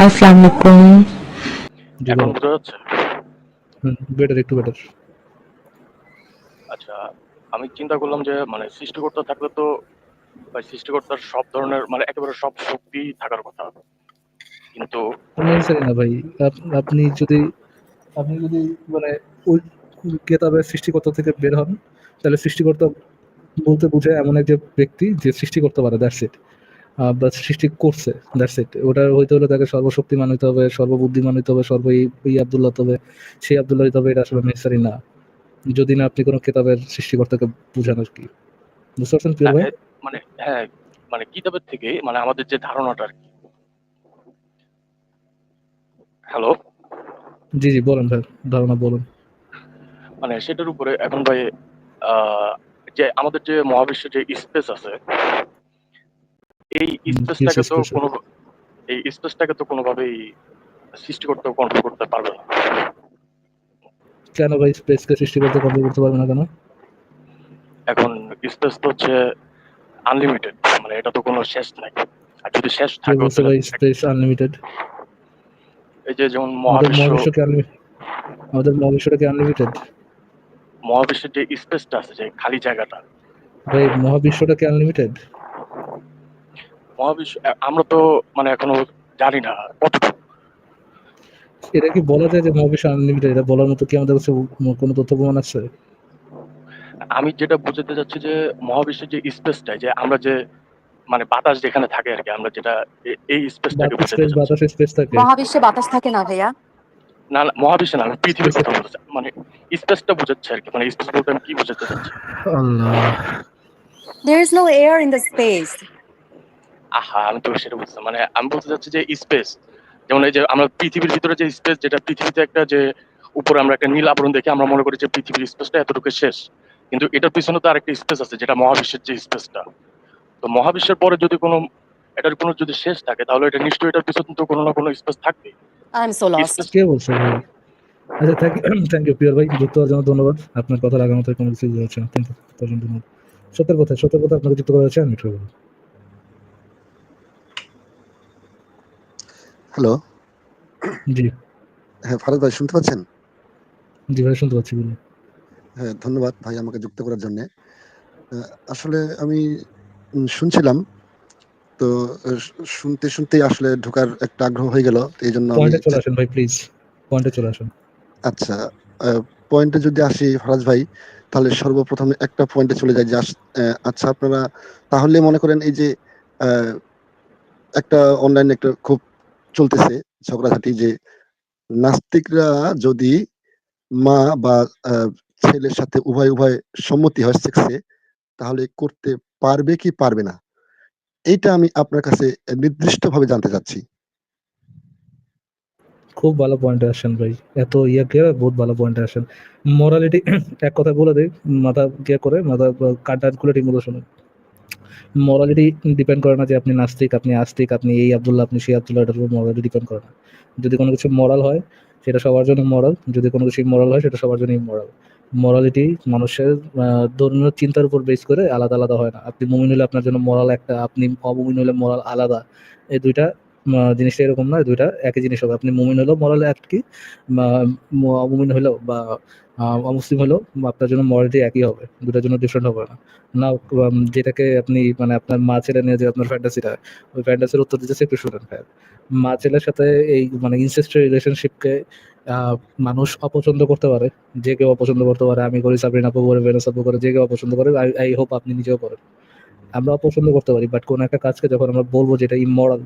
আসসালামু আলাইকুম। জি এখন বলেন। বোঝা যাচ্ছে? বেটার, একটু বেটার। আচ্ছা, আমি চিন্তা করলাম যে মানে সৃষ্টিকর্তা থাকলে তো ভাই সৃষ্টিকর্তার সব ধরনের মানে একেবারে সব শক্তি থাকার কথা। কিন্তু নেসেসারি না ভাই। আপনি যদি মানে ওই কেতাবের সৃষ্টিকর্তা থেকে বের হন, তাহলে সৃষ্টিকর্তা বলতে বোঝায় এমন এক যে ব্যক্তি যে সৃষ্টি করতে পারে, দ্যাটস ইট। বা সৃষ্টি করছে, দ্যাটস ইট। ওটা হইতে হলে তাকে সর্বশক্তিমান হইতে হবে, সর্ববুদ্ধিমান হইতে হবে, এই আব্দুল্লাহ হতে হবে, সেই আব্দুল্লাহ হইতে হবে, এটা আসলে নেসেসারি না। যদি না আপনি কোনো কেতাবের সৃষ্টিকর্তাকে বুঝান আর কি। বুঝতে পারছেন না প্রিয় ভাই? মানে হ্যাঁ, মানে কিতাবের থেকে মানে আমাদের যে ধারণাটা আর কি। হ্যালো, জি, জি বলেন ভাই, ধারণা বলুন। মানে সেটার উপরে এখন ভাই আহ যে আমাদের যে মহাবিশ্বের যে স্পেস আছে, এই কি স্পেসটাকে তো স্পেশাল? কোনো এই স্পেসটাকে তো কোনোভাবেই সৃষ্টিকর্তা কন্ট্রোল করতে পারবে না। কেন ভাই স্পেসকে সৃষ্টিকর্তা কন্ট্রোল করতে পারবে না কেন? এখন স্পেস তো হচ্ছে আনলিমিটেড, মানে এটা তো কোনো শেষ নাই। আর যদি শেষ কে থাকেও বলছে তাহলে ভাই স্পেস আনলিমিটেড? এই যে যেমন আমাদের মহাবিশ্ব, মহাবিশ্ব কি আমাদের মহাবিশ্বটা কি আনলিমিটেড? মহাবিশ্বের যে স্পেসটা আছে যে খালি জায়গাটা, ভাই মহাবিশ্বটা কি আনলিমিটেড? মহাবিশ্ব আমরা তো মানে এখনো জানি না কতটুকু। এটা কি বলা যায় যে মহাবিশ্ব আনলিমিটেড? এটা বলার মতো কি আমাদের কাছে কোনো তথ্য প্রমাণ আছে? আমি যেটা বুঝাতে চাচ্ছি যে মহাবিশ্বের যে স্পেসটা, যে আমরা যে মানে বাতাস যেখানে থাকে আর কি, আমরা যেটা এই স্পেসটাকে বোঝাতে চাচ্ছি। বাতাসে স্পেস থাকে? মহাবিশ্বে বাতাস থাকে না ভাইয়া। না না, মহাবিশ্বে না, আমি পৃথিবীর স্পেসে? কথা বলতে মানে স্পেসটা বোঝাচ্ছে আর কি, মানে স্পেস বলতে আমি কি বোঝাতে চাচ্ছি। আল্লাহ। There is no air in the space. আহা, আমি তো সেটা বুঝতাম, মানে আমি বলতে চাচ্ছি যে স্পেস, যেমন এই যে আমরা পৃথিবীর ভিতরে যে স্পেস, যেটা পৃথিবীতে একটা যে উপরে আমরা একটা নীল আবরণ দেখে আমরা মনে করি যে পৃথিবীর স্পেসটা এতটুকু শেষ, কিন্তু এটার পিছনে তো আরেকটা স্পেস আছে যেটা মহাবিশ্বের যে স্পেসটা। তো মহাবিশ্বের পরে যদি কোনো এটার কোনো যদি শেষ থাকে, তাহলে এটা নিশ্চয়ই এটার পিছনে তো কোনো না কোনো স্পেস থাকবে। I'm so space lost. কে বলছে ভাই? আচ্ছা, থ্যাংক ইউ পিয়ার ভাই, যুক্ত হওয়ার জন্য ধন্যবাদ। আপনার কথা লাগার মতো কোনো কিছু হচ্ছে না, থ্যাংক ইউ তার জন্য ধন্যবাদ। সত্যের কথা আপনাকে যুক্ত করা হচ্ছে, আমি একটু বলবো। হ্যালো। জি, হ্যাঁ, ফারুক ভাই শুনতে পাচ্ছেন? জি ভাই শুনতে পাচ্ছি, বলুন। হ্যাঁ, ধন্যবাদ ভাই আমাকে যুক্ত করার জন্যে। আসলে আমি শুনছিলাম। তো শুনতেই আসলে ঢোকার একটা আগ্রহ হয়ে গেল। তো এইজন্য আমি পয়েন্টে চলে আসেন ভাই প্লিজ, পয়েন্টে চলে আসেন। আচ্ছা, আ পয়েন্টে যদি আসি ফারাজ ভাই, তাহলে সর্বপ্রথমে একটা পয়েন্টে চলে যাই যে আচ্ছা আপনারা তাহলে মনে করেন এই যে আ একটা অনলাইনে একটা খুব চলতেছে ঝগড়াঝাটি যে নাস্তিকরা যদি মা বা আ ছেলের সাথে উভয় সম্মতি হয় সেক্সে, তাহলে করতে পারবে কি পারবে না? এইটা আমি আপনার কাছে নির্দিষ্টভাবে জানতে চাচ্ছি। খুব ভালো পয়েন্টে আসেন ভাই। এত ইয়াকে বহুত ভালো পয়েন্টে আসেন। মোরালিটি এক কথায় বলে দেই, মাথা মাথা কান খুলে ঠিকমতো শুনুন। মোরালিটি ডিপেন্ড করে না যে আপনি নাস্তিক, আপনি আস্তিক, আপনি এই আব্দুল্লাহ, আপনি সেই আব্দুল্লাহ, এটার উপর মোরালিটি ডিপেন্ড করে না। যদি কোনো কিছু মোরাল হয়, সেটা সবার জন্য মোরাল। যদি কোনো কিছু ইমোরাল হয়, সেটা সবার জন্য ইমোরাল। মোরালিটি মানুষের ধর্মীয় চিন্তার উপর বেস করে আলাদা হয় না। আপনি মুমিন হলে আপনার জন্য মোরাল একটা, আপনি অমুমিন হলে মোরাল আলাদা। এই ২ টা জিনিসটা এরকম না, ২ টা একই জিনিস হবে। আপনি মুমিন হলেও মোরাল একই, বা অমুমিন হলেও বা অমুসলিম হলেও আপনার জন্য মোরালিটি একই হবে। ২ টার জন্য ডিফারেন্ট হবে না। না, যেটাকে আপনি মানে আপনার মা ছেলে নিয়ে যে আপনার ফ্যান্টাসিটা, ওই ফ্যান্টাসির উত্তর দিতেছি, একটু শুনেন ভাই। মা ছেলের সাথে এই মানে ইনসেস্ট রিলেশনশিপকে মানুষ অপছন্দ করতে পারে। যে কেউ অপছন্দ করতে পারে। আমি করি, সাবরিনা আপু করে, ভেনাস আপু করে, যে কেউ অপছন্দ করে। আই হোপ আপনি নিজেও করেন। আমরা অপছন্দ করতে পারি, বাট কোন একটা কাজকে যখন আমরা বলবো যে এটা ইমোরাল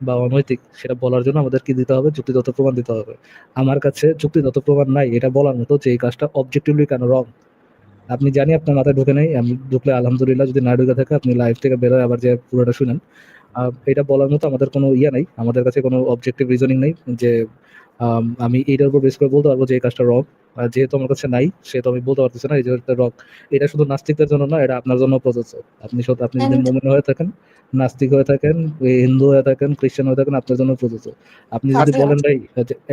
বা অনৈতিক, সেটা বলার জন্য আমাদের কি দিতে হবে? যুক্তিগত প্রমাণ দিতে হবে। আমার কাছে যুক্তিগত প্রমাণ নাই এটা বলার মতো যে এই কাজটা অবজেক্টিভলি কেন রং। আপনি জানি আপনার মাথায় ঢোকে নাই। আমি ঢুকলে আলহামদুলিল্লাহ, যদি না ঢুকে থাকে আপনি লাইভ থেকে বের হয়ে আবার যে পুরোটা শুনেন। এটা বলার মতো আমাদের কোনো ইয়ে নাই। আমাদের কাছে কোনো অবজেক্টিভ রিজনিং নেই যে আমি এইটার উপর বেস করে বলতে পারবো যে এই কাজটা রং। যেহেতু আমার কাছে নাই সেহেতু আমি বলতে পারতেছি না এই যে রক, এটা শুধু নাস্তিকদের জন্য না, এটা আপনার জন্য প্রযোজ্য। আপনি যদি And মুমিন হয়ে থাকেন, নাস্তিক হয়ে থাকেন, হিন্দু হয়ে থাকেন, খ্রিস্টান হয়ে থাকেন, আপনার জন্য প্রযোজ্য। আপনি যদি ফার্স্টলি বলেন ভাই,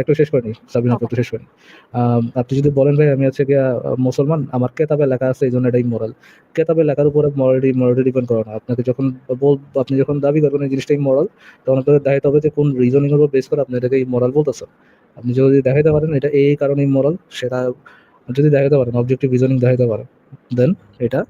একটু শেষ করিনি সাবিনা আপু, ওকে একটু শেষ করিনি। আপনি যদি বলেন ভাই আমি হচ্ছে গিয়া মুসলমান, আমার কেতাবে লেখা আছে এই জন্য এটাই মোরাল। কেতাবে লেখার উপরে মরালিটি ডিপেন্ড করে না। আপনাকে যখন আপনি যখন দাবি করবেন এই জিনিসটাই মোরাল, তখন আপনাকে দেখাইতে হবে যে কোন রিজনিং এর উপর বেস করে আপনি এটাকে মোরাল বলতেছেন। আপনি যদি দেখাইতে পারেন এটা এই কারণেই মোরাল, সেটা যদি দেখাইতে পারেন, অবজেক্টিভ রিজনিং দেখাইতে পারেন, দেন এটা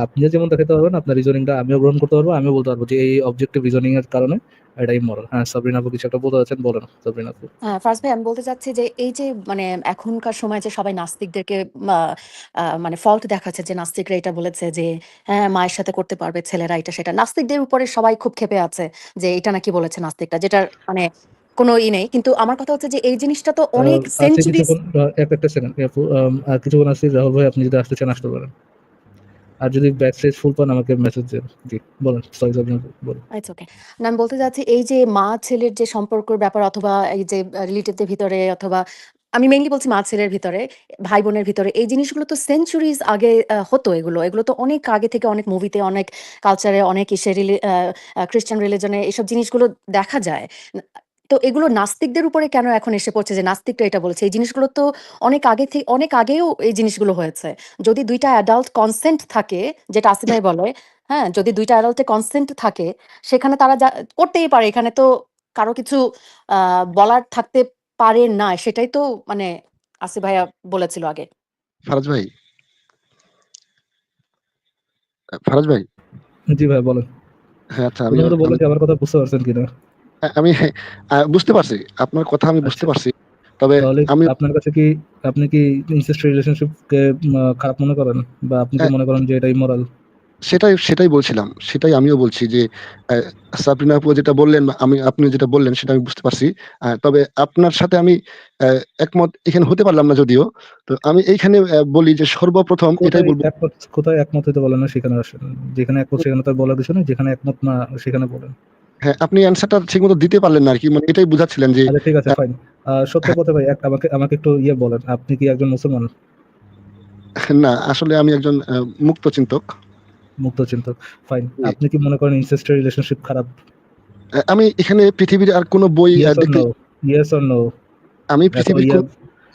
আপনিও যেমন দেখাইতে পারবেন, আপনার রিজনিংটা আমিও গ্রহণ করতে পারবো, আমিও বলতে পারবো যে এই অবজেক্টিভ রিজনিং এর কারণে এটাই মোরাল। হ্যাঁ সাবরিনা আপু কিছু একটা বলতে চাচ্ছেন, বলেন সাবরিনা আপু। হ্যাঁ, ফার্স্ট ভাই আমি বলতে চাচ্ছি যে এই যে মানে এখনকার সময় যে সবাই নাস্তিকদেরকে মানে ফল্ট দেখাচ্ছে যে নাস্তিকরা এটা বলেছে যে হ্যাঁ মায়ের সাথে করতে পারবে ছেলেরা এটা সেটা, নাস্তিকদের উপরে সবাই খুব ক্ষেপে আছে যে এটা নাকি বলেছে নাস্তিকটা, যেটার মানে কোনো নেই। কিন্তু আমার কথা হচ্ছে যে এই জিনিসটা তো অনেক আছে সেঞ্চুরিজ। কিছুক্ষণ, একটা সেকেন্ড আপু, আর কিছুক্ষণ আছে রাহুল ভাই, আপনি যদি আসতে চান আসতে পারেন, আর যদি ব্যাক স্টেজ ফুল পান আমাকে মেসেজ দেন। জি বলেন, সরি সাবরিনা আপু বলেন। It's okay. না আমি বলতে চাচ্ছি এই যে মা ছেলের যে সম্পর্কের ব্যাপার অথবা এই যে রিলেটিভদের ভিতরে অথবা আমি মেইনলি বলছি মা ছেলের ভিতরে, ভাই বোনের ভিতরে এই জিনিসগুলো তো সেঞ্চুরিজ আগে হতো। এগুলো তো অনেক আগে থেকে অনেক মুভিতে, অনেক কালচারে, অনেক ইসে খ্রিস্টান রিলিজনে এইসব জিনিসগুলো দেখা যায়। তো এগুলো নাস্তিকদের উপরে কেন এখন এসে পড়ছে যে নাস্তিকরা এটা বলেছে? এই জিনিসগুলো তো অনেক আগে থেকে, অনেক আগেও এই জিনিসগুলো হয়েছে। যদি দুইটা অ্যাডাল্ট কনসেন্ট থাকে, যেটা আসিফ ভাই বলে, হ্যাঁ যদি দুইটা অ্যাডাল্টে কনসেন্ট থাকে সেখানে তারা যা করতেই পারে, এখানে তো কারো কিছু বলার থাকতে পারে না। সেটাই তো মানে আসিফ ভাইয়া বলেছিল আগে। ফারাজ ভাই, ফারাজ ভাই, জি ভাই বলেন। হ্যাঁ আচ্ছা, আমি প্রথমত বলেন আমি যে আমার কথা বুঝতে পারছেন কিনা। আমি বুঝতে পারছি আপনার কথা, আমি বুঝতে আচ্ছা, পারছি। তবে তাহলে আমি আপনার কাছে কি, আপনি কি ইনসেস্ট রিলেশনশিপকে খারাপ মনে করেন, বা আপনি কি মনে করেন যে এটাই মোরাল? সেটাই বলছিলাম, সেটাই আমিও বলছি যে সাবরিনা আপু যেটা বললেন বা আপনি যেটা বললেন সেটা আমি বুঝতে পারছি। তবে আপনার সাথে আমি একমত এখানে হতে পারলাম না যদিও। তো আমি এইখানে বলি যে সর্বপ্রথম এটাই বলবো। কোথায় একমত হতে বলেন না সেখানে আসেন, যেখানে একমত সেখানে তার বলার কিছু নেই, যেখানে একমত না সেখানে বলেন। হ্যাঁ, আপনি অ্যান্সারটা ঠিকমতো দিতে পারলেন না আরকি, মানে এটাই বুঝাচ্ছিলেন যে আচ্ছা ঠিক আছে আহ, ফাইন। সত্য কথা ভাই, আমাকে আমাকে একটু বলেন, আপনি কি একজন মুসলমান? না, আসলে আমি একজন মুক্ত চিন্তক। মুক্ত চিন্তক, ফাইন। আপনি কি মনে করেন ইনসেস্ট রিলেশনশিপ খারাপ? আমি এখানে পৃথিবীর আর কোনো বই ইয়েস অর দেখতে, নো? Yes or no? আমি এত পৃথিবীর ইয়ে, কোনো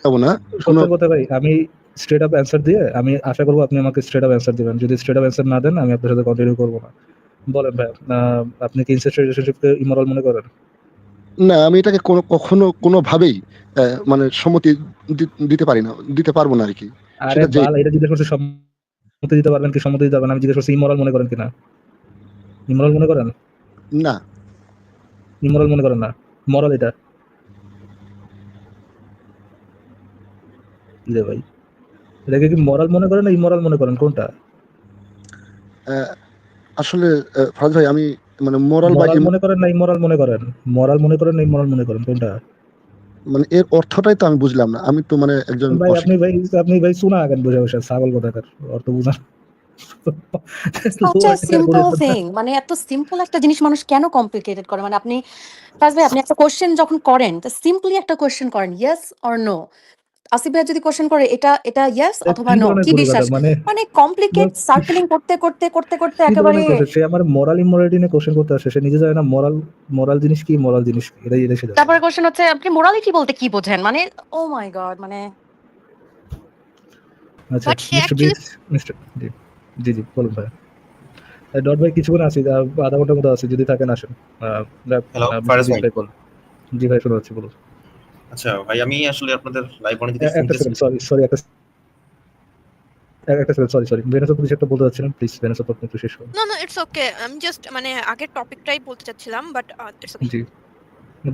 যাবো না কোনো। সত্য কথা ভাই, আমি স্ট্রেট আপ অ্যান্সার দিয়ে আমি আশা করবো আপনি আমাকে স্ট্রেট আপ অ্যান্সার দিবেন। যদি স্ট্রেট আপ অ্যান্সার না দেন আমি আপনার সাথে কন্টিনিউ করবো না। বলেন ভাই, আপনি কি ইনসেস্ট রিলেশনশিপকে ইমোরাল মনে করেন? না, আমি এটাকে কখনো কোনোভাবেই মানে সম্মতি দিতে পারবো না আরকি। আরে সেটা যে বাল, এটা জিজ্ঞেস করছি সম্মতি দিতে পারবেন কি সম্মতি দিতে পারবেন, আমি জিজ্ঞেস করছি ইমোরাল মনে করেন কিনা। ইমোরাল মনে করেন? না, ইমোরাল মনে করেন না, মরাল এটা। কি রে ভাই, এটাকে কি মরাল মনে করেন না ইমোরাল মনে করেন, কোনটা? আহ, আসলে ফারাজ ভাই, আমি মানে মোরাল বা মরাল মনে করেন না ইমোরাল মনে করেন? মরাল মনে করেন না ইমোরাল মনে করেন, কোনটা? মানে এর অর্থটাই তো আমি বুঝলাম না। আমি তো মানে একজন ভাই আপনি ভাই শোনা আগে বসে বসে ছাগল কোথাকার, অর্থ বুঝান। সাচ আ সিম্পল থিং, মানে এত সিম্পল একটা জিনিস মানুষ কেন কমপ্লিকেটেড করে? মানে আপনি ফার্স্ট ভাই আপনি একটা কোশ্চেন যখন করেন তো সিম্পলি একটা কোশ্চেন করেন, ইয়েস অর নো। আসিফ ভাইয়া যদি কোশ্চেন করে এটা এটা ইয়েস অথবা কি নো, ধরনের কি গরু বিশ্বাস? গাধা মানে, মানে কমপ্লিকেট সার্কেলিং করতে করতে করতে করতে কি একেবারে। ধরনের কোশ্চেন? সে আমার মোরাল ইমোরালিটি নিয়ে কোশ্চেন করতে আসে, সে নিজে জানে না মোরাল, মোরাল জিনিস কি, মোরাল জিনিস কি, এটাই সে জানে না। তারপরে কোশ্চেন হচ্ছে আপনি মোরালিটি বলতে কি বোঝেন? মানে ও মাই গড, মানে আচ্ছা বাট সে মিস্টার অ্যাকচুয়ালি বিস, মিস্টার জি, জি জি বলুন ভাই। ডট ভাই কিছুক্ষণ আছি, আধা ঘন্টার মতো আছে, যদি থাকেন আসেন। হ্যালো মিস্টার ফারাজ বিস ভাই। ভাই বলুন। জি ভাই শোনা যাচ্ছে, বলুন। আচ্ছা ভাই, আমি আসলে আপনাদের লাইভ অনেক দিন একটা শুনতেছি। সেকেন্ড, সরি একটা সেকেন্ড, সরি ভেনাস আপনি কিছু একটা বলতে চাচ্ছিলেন, প্লিজ ভেনাস আপনি একটু শেষ করুন। নো নো ইটস ওকে, আমি জাস্ট মানে আগের টপিকটাই বলতে চাচ্ছিলাম, বাট ইটস ওকে। জি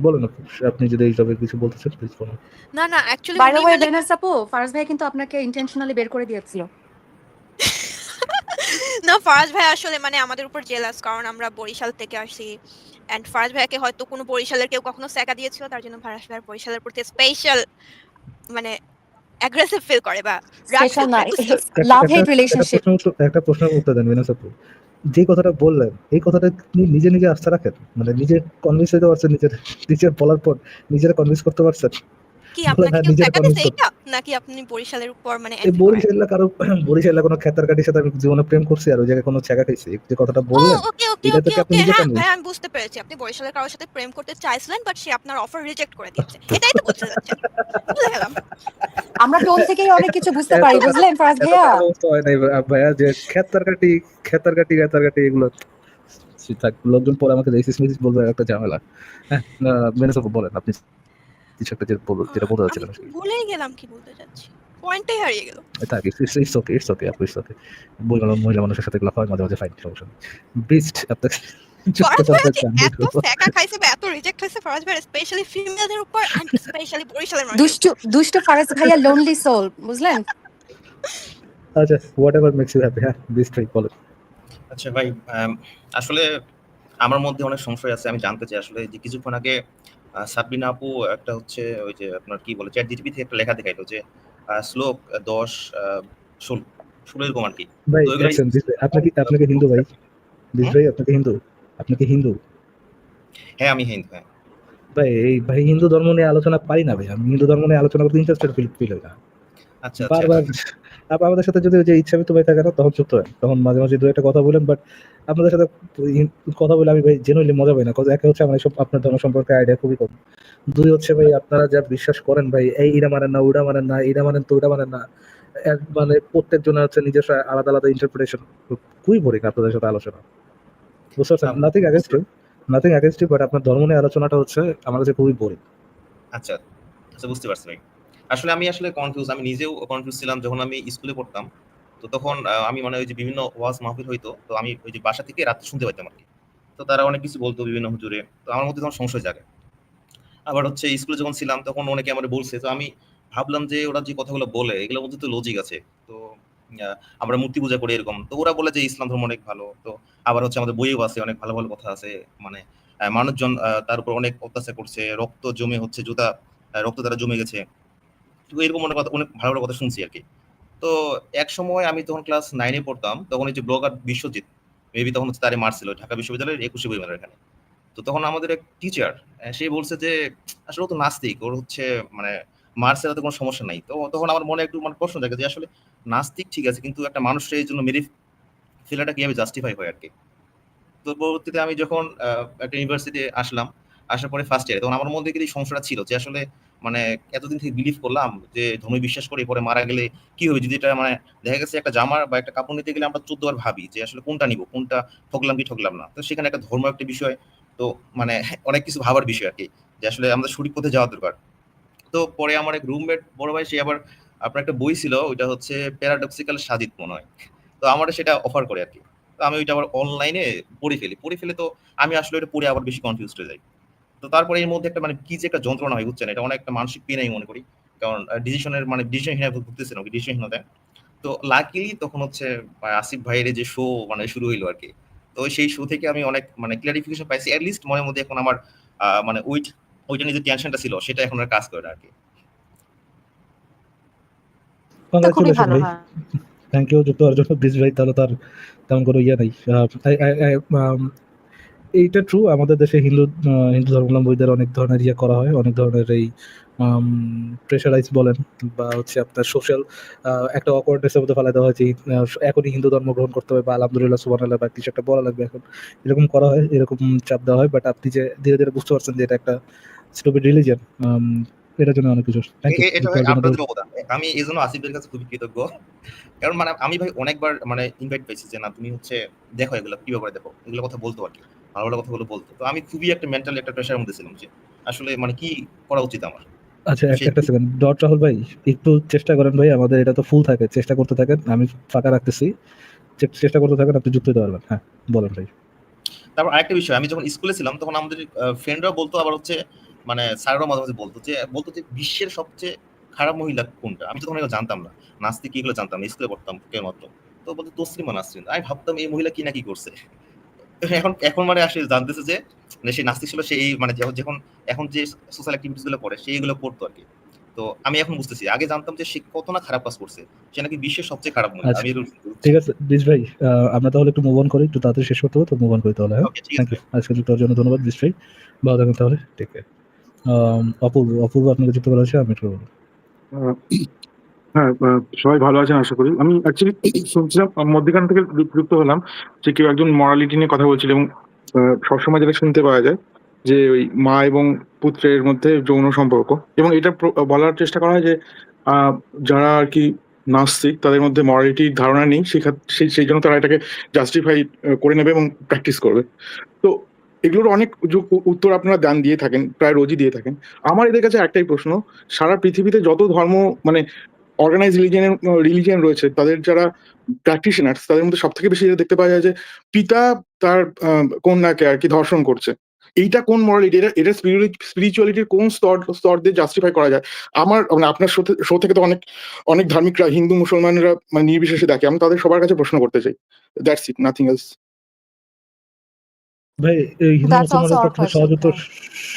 বলুন আপনি, আপনি যদি এই টপিকে কিছু বলতে চান প্লিজ বলুন। না না অ্যাকচুয়ালি বাই দ্য উনি ওয়ে মানে বেনাস আপু, ফারজ ভাই কিন্তু আপনাকে ইন্টেনশনালি বের করে দিয়েছিল। না, ফারাজ ভাই আসলে মানে আমাদের উপর জেলাস, কারণ আমরা বরিশাল থেকে আসি এন্ড ফারাজ ভাইকে হয়তো কোনো বরিশালের কেউ কখনো সেকা দিয়েছিল, তার জন্য ফারাজ ভাই বরিশালের প্রতি স্পেশাল মানে অ্যাগ্রেসিভ ফিল করে বা রাগ স্পেশাল ফিল না, করে বুঝছো? লাভ হেট রিলেশনশিপ। একটা প্রশ্নের উত্তর দেন ভেনাস আপু। যে কথাটা বললেন এই কথাটা আপনি নিজে নিজে আস্থা রাখেন, মানে নিজে কনভিন্স হতে পারছেন, নিজের নিজের বলার পর নিজেরা কনভিন্স করতে পারছেন? কি বলেন আপনাকে হ্যাঁ কেউ নিজের টাকা কনভিন্স দিছে করেন। এইটা? নাকি আপনি বরিশালের উপর মানে এই এনভি করেন? বরিশালে কোনো খেতার কাটির সাথে আমি জীবনে প্রেম করছি আর ওই জায়গায় কোনো ছ্যাঁকা খাইছি? যে কথাটা ও বললেন, ওকে, ওকে, এটা ওকে, থেকে আপনি ওকে। নিজে হ্যাঁ, কনভিন্স? হ্যাঁ, আমি বুঝতে পেরেছি। আপনি বরিশালের কারো সাথে প্রেম করতে চাইছিলেন বাট সে আপনার অফার রিজেক্ট করে দিয়েছে। এটাই তো বলতে চাচ্ছেন। বুঝে গেলাম। আমরা টোন থেকেই অনেক কিছু বুঝতে এত পারি, খারাপ বুঝলেন ফারাজ এত ভাইয়া? খারাপ অবস্থা হয় নাই ভাইয়া যে খেতার কাটি এগুলো থাক, লোকজন পরে আমাকে রেসিস মেসিস বলবে, একটা ঝামেলা। হ্যাঁ, মেনে চলবো, বলেন আপনি কিছু একটা যেটা বলতে আমি চাচ্ছিলেন। তো ভুলেই গেলাম কি বলতে চাচ্ছি। পয়েন্টটাই হারিয়ে গেল। থাক, ইটস ওকে আপু, ইটস ওকে। মহিলা মানুষের সাথে এগুলো হয় মাঝে মাঝে, ফাইন, সমস্যা নেই। ব্রিস্ট আপনাকে যুক্ত ফারাজ করতে ভাইয়া যে চান এত সেকা খাইছে বা এত রিজেক্ট হইছে ফারাজ ভাইয়া স্পেশালি ফিমেলদের উপর এন্ড স্পেশালি বরিশালের মানুষের উপর। দুষ্টু ফারাজ ভাইয়া লোনলি সোল, বুঝলেন? আচ্ছা, whatever makes you happy. হ্যাঁ, ব্রিস্ট ভাই বলেন। আচ্ছা ভাই, আসলে আমার মধ্যে অনেক সংশয় আছে। আমি জানতে চাই আসলে যে কিছুক্ষণ আগে সাবরিনা আপু একটা হচ্ছে ওই যে আপনার কি বলে চ্যাট জিটিপি থেকে একটা লেখা দেখাইলো যে শ্লোক ১০, ১৬ এরকম আর কি। ভাই তো এগুলো দেখছেন ব্রিস্ট ভাই, আপনাকে হিন্দু ভাই, ব্রিস্ট ভাই আপনাকে হিন্দু হ্যাঁ, আমি হিন্দু। হ্যাঁ, ভাই হিন্দু ধর্ম নিয়ে আলোচনা পারি না ভাই, আমি হিন্দু ধর্ম নিয়ে আলোচনা করতে ইন্টারেস্টেড ফিল হয় না। আচ্ছা, আচ্ছা। বারবার আমাদের সাথে যদি ওই যে ইচ্ছামিত ভাই থাকে না, তখন চুপ হয়, তখন মাঝে মাঝে দু একটা কথা বলেন, বাট আপনাদের সাথে কথা বলে আমি ভাই জেনুইনলি মজা পাই না। একে হচ্ছে আমার সব আপনার ধর্ম সম্পর্কে আইডিয়া খুবই কম, দুই হচ্ছে ভাই আপনারা যা বিশ্বাস করেন ভাই, এই ইরা মানেন না, ওটা মানেন না, এটা মানেন তো ওটা মানেন না, মানে প্রত্যেকজনের হচ্ছে নিজস্ব আলাদা আলাদা ইন্টারপ্রিটেশন। খুবই বোরিং আপনাদের সাথে আলোচনা, বুঝতে পারছেন? নাথিং অ্যাগেন্স্ট ইউ, বাট আপনার ধর্ম নিয়ে আলোচনাটা হচ্ছে আমার কাছে খুবই বোরিং। আচ্ছা, আচ্ছা, বুঝতে পারছি ভাই। আসলে আমি কনফিউজ। আমি নিজেও কনফিউজ ছিলাম যখন আমি স্কুলে পড়তাম। তো তখন আমি মানে ওই যে বিভিন্ন ওয়াজ মাহফিল হইতো। তো আমি ওই যে বাসা থেকে রাত্রে শুনতে পাইতাম আরকি। তো তারা অনেক কিছু বলতো বিভিন্ন হুজুরে। তো আমার মধ্যে তখন সংশয় জাগে। আবার হচ্ছে স্কুলে যখন ছিলাম তখন অনেকে আমারে বলছে। তো আমি ভাবলাম যে ওরা যে কথাগুলো বলে এগুলোর মধ্যে তো লজিক আছে। তো আ আমরা মূর্তি পূজা করি এরকম। তো ওরা বলে যে ইসলাম ধর্ম অনেক ভালো। তো আবার হচ্ছে আমাদের বইয়েও আছে অনেক ভালো, ভালো কথা আছে। মানে মানুষজন তার উপর অনেক অত্যাচার করছে। রক্ত জমে হচ্ছে রক্ত দ্বারা জমে গেছে। তো এরকম অনেক ভালো, ভালো কথা শুনছি আরকি। তো একসময় আমি তখন ক্লাস 9 এ পড়তাম। তখন এই যে ব্লগার বিশ্বজিৎ, মেবি তখন হচ্ছে তারে মারছিল ঢাকা বিশ্ববিদ্যালয়ের ২১শে বইমেলার এখানে। তো তখন আমাদের এক টিচার সে বলছে যে আসলে ও তো নাস্তিক। ওর হচ্ছে মানে মারছে তাতে কোনো সমস্যা নাই। তো তখন আমার মনে একটু মানে প্রশ্ন জাগে যে আসলে নাস্তিক ঠিক আছে, কিন্তু একটা মানুষকে এইজন্য মেরে ফেলাটা কিভাবে জাস্টিফাই হয় আরকি। তো পরবর্তীতে আমি যখন একটা ইউনিভার্সিটি আসলাম, আসার পরে ফার্স্ট ইয়ারে তখন আমার মধ্যে কিন্তু এই সমস্যাটা ছিল যে আসলে মানে এতদিন থেকে বিলিভ করলাম যে ধর্মে বিশ্বাস করি, পরে মারা গেলে কি হবে? যদি এটা মানে দেখা গেছে একটা জামা বা একটা কাপড় নিতে গেলে আমরা ১৪ বার ভাবি যে আসলে কোনটা নিবো? কোনটা ঠকলাম কি ঠকলাম না? তো সেখানে একটা ধর্ম একটা বিষয়। তো মানে অনেক কিছু ভাবার বিষয় আরকি। যে আসলে আমাদের সঠিক পথে যাওয়া দরকার। তো পরে আমার এক রুমমেট বড় ভাই সে আবার আপনার একটা বই ছিল ওইটা হচ্ছে প্যারাডক্সিক্যাল সাজিদ মনে হয়। তো আমারে সেটা অফার করে আরকি। তো আমি ওইটা আবার অনলাইনে পড়ে ফেলি। পড়ে ফেলে তো আমি আসলে ওটা পড়ে আবার বেশি কনফিউজড হয়ে যাই। তো তারপরে এর মধ্যে একটা মানে কি যে একটা যন্ত্রণা হয় বুঝছেন? এটা অনেক একটা মানসিক পেইন আমি মনে করি। কারণ ডিসিশনহীনতায় ভুগতেছিলাম আরকি, ডিসিশনহীনতায়। তো লাকিলি তখন হচ্ছে আসিফ ভাইয়ের এই যে শো মানে শুরু হইলো আরকি। তো সেই শো থেকে আমি অনেক মানে ক্লারিফিকেশন পাইছি। এট লিস্ট মনের মধ্যে এখন আমার মানে ওইটা নিয়ে যে টেনশনটা ছিল সেটা এখন আর কাজ করে না আরকি। তো খুবই কংগ্রাচুলেশন ভালো, ভাই, হ্যাঁ। থ্যাংক ইউ যুক্ত হওয়ার জন্য। ব্রিজ ভাই তাহলে তার তেমন কোনো ইয়ে নাই। এইটা ট্রু, আমাদের দেশে হিন্দু ধর্মাবলম্বীদের অনেক ধরনের ইয়ে করা হয়, অনেক ধরনের এই প্রেশারাইজ বলেন বা হচ্ছে আপনার সোশ্যাল একটা অকওয়ার্ডনেসের মধ্যে ফেলা দেওয়া হয় যে এখনই হিন্দু ধর্ম গ্রহণ করতে হবে বা আলহামদুলিল্লাহ সুবহানাল্লাহ বা কিছু একটা বলা লাগবে এখন, এরকম করা হয়, এরকম চাপ দেওয়া হয়। বাট আপনি যে ধীরে ধীরে বুঝতে পারছেন যে এটা একটা স্টুপিড রিলিজিয়ন, এটার জন্য অনেক কিছু থ্যাংক ইউ এটা যুক্ত ভাই হওয়ার জন্য। আপনাদের অবদান। আমি এজন্য আসিফের কাছে খুবই কৃতজ্ঞ। কারণ মানে আমি ভাই অনেকবার মানে ইনভাইট পেয়েছি যে না তুমি হচ্ছে দেখো এগুলো কি ব্যাপারে দেখো। এগুলো কথা বলতো আরকি। ভালো, ভালো কথাগুলো বলতো। তো আমি খুবই একটা মেন্টালি একটা প্রেশার এর মধ্যে ছিলাম যে আসলে মানে কি করা উচিত আমার? আচ্ছা, তো সেই একটা সেকেন্ড ডট রাহুল ভাই, একটু চেষ্টা করেন ভাই, আমাদের এটা তো ফুল থাকে, চেষ্টা করতে থাকেন, আমি ফাঁকা রাখতেছি, চেষ্টা করতে থাকেন, আপনি যুক্ত হতে পারবেন। হ্যাঁ বলেন ভাই। তারপর আরেকটা বিষয়, আমি যখন স্কুলে ছিলাম তখন আমাদের ফ্রেন্ডরাও বলতো, আবার হচ্ছে মানে স্যাররাও মাঝে, মাঝে বলতো যে বিশ্বের সবচেয়ে খারাপ মহিলা কোনটা? আমি তো তখন এগুলো জানতাম না। নাস্তিক কি এগুলো জানতাম না। স্কুলে পড়তাম কেবলমাত্র। তো বলতো তসলিমা নাসরিন। আমি ভাবতাম এই মহিলা কি না কি করছে। এখন এখন মানে আসলে জানতেছে যে মানে সে নাস্তিক ছিল, সে এই মানে যখন এখন যে সোশ্যাল এক্টিভিটিস গুলো করে সে এগুলো করতো আরকি। তো আমি এখন বুঝতেছি। আগে জানতাম যে সে কত না খারাপ কাজ করছে। সে নাকি বিশ্বের সবচেয়ে খারাপ মহিলা। আচ্ছা আমি এরকম বুঝছি। ঠিক আছে ব্রিজ ভাই, আমরা তাহলে একটু মুভ অন করি, একটু তাড়াতাড়ি শেষ করতে হবে, তো মুভ অন করি তাহলে। হ্যাঁ ওকে, ঠিক আছে থ্যাংক ইউ, ভাই। আজকে যুক্ত হওয়ার জন্য ধন্যবাদ ব্রিজ ভাই, ভালো থাকবেন তাহলে, টেক কেয়ার। অপূর্ব আপনাকে যুক্ত করা হয়েছে, আমি একটু বলবো। আহ, হ্যাঁ, সবাই ভালো আছেন আশা করি। আমি অ্যাকচুয়ালি শুনছিলাম, মধ্যখান থেকে যুক্ত হলাম যে কেউ একজন মরালিটি নিয়ে কথা বলছিল, এবং সবসময় যেটা শুনতে পাওয়া যায় যে ওই মা এবং পুত্রের মধ্যে যৌন সম্পর্ক, এবং এটা বলার চেষ্টা করা হয় যে যারা আর কি নাস্তিক তাদের মধ্যে মরালিটির ধারণা নেই, সেই জন্য তারা এটাকে জাস্টিফাই করে নেবে এবং প্র্যাকটিস করবে। তো এগুলোর অনেক উত্তর আপনারা দিয়ে থাকেন, প্রায় রোজই দিয়ে থাকেন। আমার এদের কাছে একটাই প্রশ্ন, সারা পৃথিবীতে যত ধর্ম মানে অর্গানাইজ রিলিজিয়ন রয়েছে, তাদের যারা প্র্যাকটিশনার্স তাদের মধ্যে সব থেকে বেশি যেটা দেখতে পাওয়া যায় যে পিতা তার কন্যাকে আর কি ধর্ষণ করছে। এইটা কোন মরালিটি, এটা স্পিরিচুয়ালিটির কোন স্তর দিয়ে জাস্টিফাই করা যায়? আমার মানে আপনার শো থেকে তো অনেক অনেক ধার্মিকরা, হিন্দু মুসলমানরা মানে নির্বিশেষে দেখে, আমি তাদের সবার কাছে প্রশ্ন করতে চাই। That's it, nothing else. ভাই এই হিন্দু That's also মুসলমানরা তো our আপনাকে question.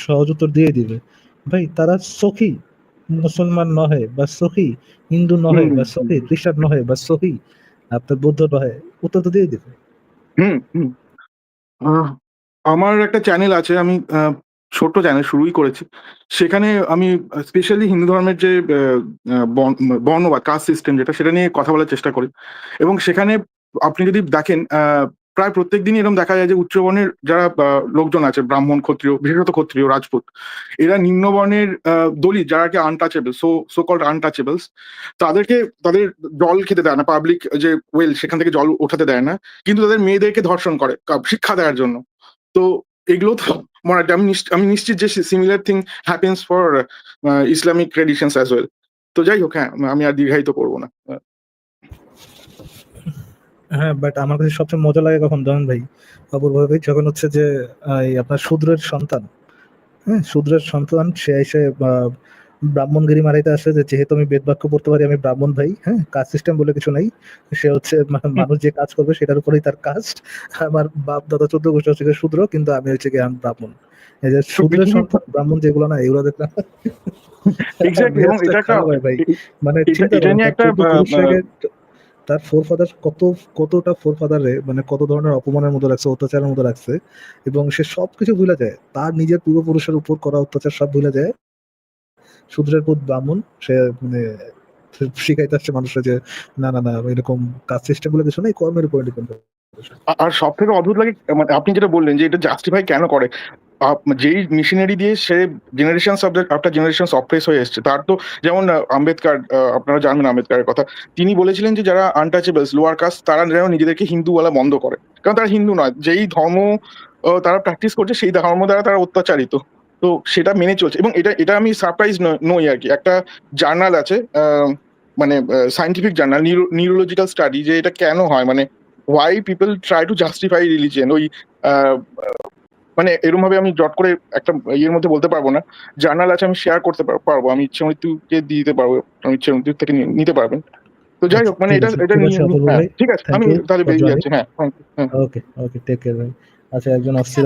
সহজ উত্তর দিয়ে দিবে। ভাই তারা সখী মুসলমান নহে বা সখী হিন্দু নহে বা সখী খ্রিস্টান নহে বা সখী আপনার বৌদ্ধ নহে, উত্তর তো দিয়ে দিবে। আমার একটা চ্যানেল আছে, আমি ছোট্ট চ্যানেল শুরুই করেছি। সেখানে আমি স্পেশালি হিন্দু ধর্মের যে বর্ণ বা কাস্ট সিস্টেম যেটা, সেটা নিয়ে কথা বলার চেষ্টা করি। এবং সেখানে আপনি যদি দেখেন প্রায় প্রত্যেক দিনই এরকম দেখা যায় যে উচ্চবর্ণের যারা লোকজন আছে, ব্রাহ্মণ, ক্ষত্রিয়, বিশেষত ক্ষত্রিয়, রাজপুত, এরা নিম্নবর্ণের দলিত যারাকে আনটাচেবল, সো কল্ড আনটাচেবলস, তাদেরকে তাদের জল খেতে দেয় না, পাবলিক যে ওয়েল সেখান থেকে জল ওঠাতে দেয় না, কিন্তু তাদের মেয়েদেরকে ধর্ষণ করে শিক্ষা দেওয়ার জন্য। তো এগুলো তো মরাটি, আমি নিশ্চিত যে similar thing happens for Islamic traditions as well. তো যাই হোক, হ্যাঁ, আমি আর দীর্ঘায়িত করবো না। হ্যাঁ, বাট আমার কাছে সবচেয়ে মজা লাগে কখন জানেন ভাই? অপূর্ব ভাই, যখন হচ্ছে যে এই আপনার শূদ্রের সন্তান, হ্যাঁ শূদ্রের সন্তান সে এসে ব্রাহ্মণগিরি মারাইতে আসে যে যেহেতু আমি বেদ বাক্য পড়তে পারি, আমি ব্রাহ্মণ ভাই, হ্যাঁ কাস্ট সিস্টেম বলে কিছু নাই, সে হচ্ছে মানুষ যে কাজ করবে সেটার উপরেই তার কাস্ট। আমার বাপ দাদা 14 গোষ্ঠী হচ্ছে গিয়ে শূদ্র, কিন্তু আমি হচ্ছে গিয়ে ব্রাহ্মণ। এই যে শূদ্রের সন্তান ব্রাহ্মণ যেগুলো না, এগুলো দেখলাম এক্স্যাক্টলি, এবং এটা একটা ভাই। মানে চিন্তা এটা করেন নিয়ে তার একটা 14 পুরুষ রেখে তার ফোরফাদার কতটা ফোরফাদারে মানে কত ধরনের অপমানের মধ্যে রাখছে, অত্যাচারের মধ্যে রাখছে, এবং সে সবকিছু ভুলে যায়, তার নিজের পূর্বপুরুষের উপর করা অত্যাচার সব ভুলে যায়। শূদ্রের পুত ব্রাহ্মণ, সে মানে শিখাইতে আসছে মানুষরা যে না না না এরকম কাজ সিস্টেম বলে কিছু নেই, কর্মের উপর ডিপেন্ড করে। আর সব থেকে অদ্ভুত লাগে মানে আপনি যেটা বললেন যে এটা জাস্টিফাই কেন করে, যেই মিশনারি দিয়ে সে জেনারেশন আফটার জেনারেশন অপ্রেস হয়ে এসছে, তার তো যেমন আম্বেদকর, আপনারা জানবেন আম্বেদকরের কথা, তিনি বলেছিলেন যে যারা আনটাচেবলস, লোয়ার কাস্ট, তারা যেন নিজেদেরকে হিন্দু বলা বন্ধ করে, কারণ তারা হিন্দু নয়, যেই ধর্ম তারা প্র্যাকটিস করছে সেই ধর্ম দ্বারা তারা অত্যাচারিত। তো সেটা মেনে চলছে, এবং এটা আমি সারপ্রাইজ নই আর কি। একটা জার্নাল আছে, মানে সায়েন্টিফিক জার্নাল, নিউরোলজিক্যাল স্টাডি, যে এটা কেন হয়, মানে why people try to justify religion। ওই মানে এরকম ভাবে আমি জট করে একটা ইয়ের মধ্যে বলতে পারবো না। জার্নাল আছে, আমি শেয়ার করতে পারবো, আমি ইচ্ছে মৃত্যুকে দিয়ে দিতে পারবো, আমি ইচ্ছে মৃত্যু থেকে নিতে পারবেন। তো যাই হোক, মানে এটা এটা অপূর্ব হ্যাঁ, ভাই, ঠিক আছে, থ্যাংক আমি ইউ তাহলে ফর বেরিয়ে জয়েনিং। যাচ্ছি। হ্যাঁ, thank you. Okay take care ভাই। আচ্ছা, একজন অস্থির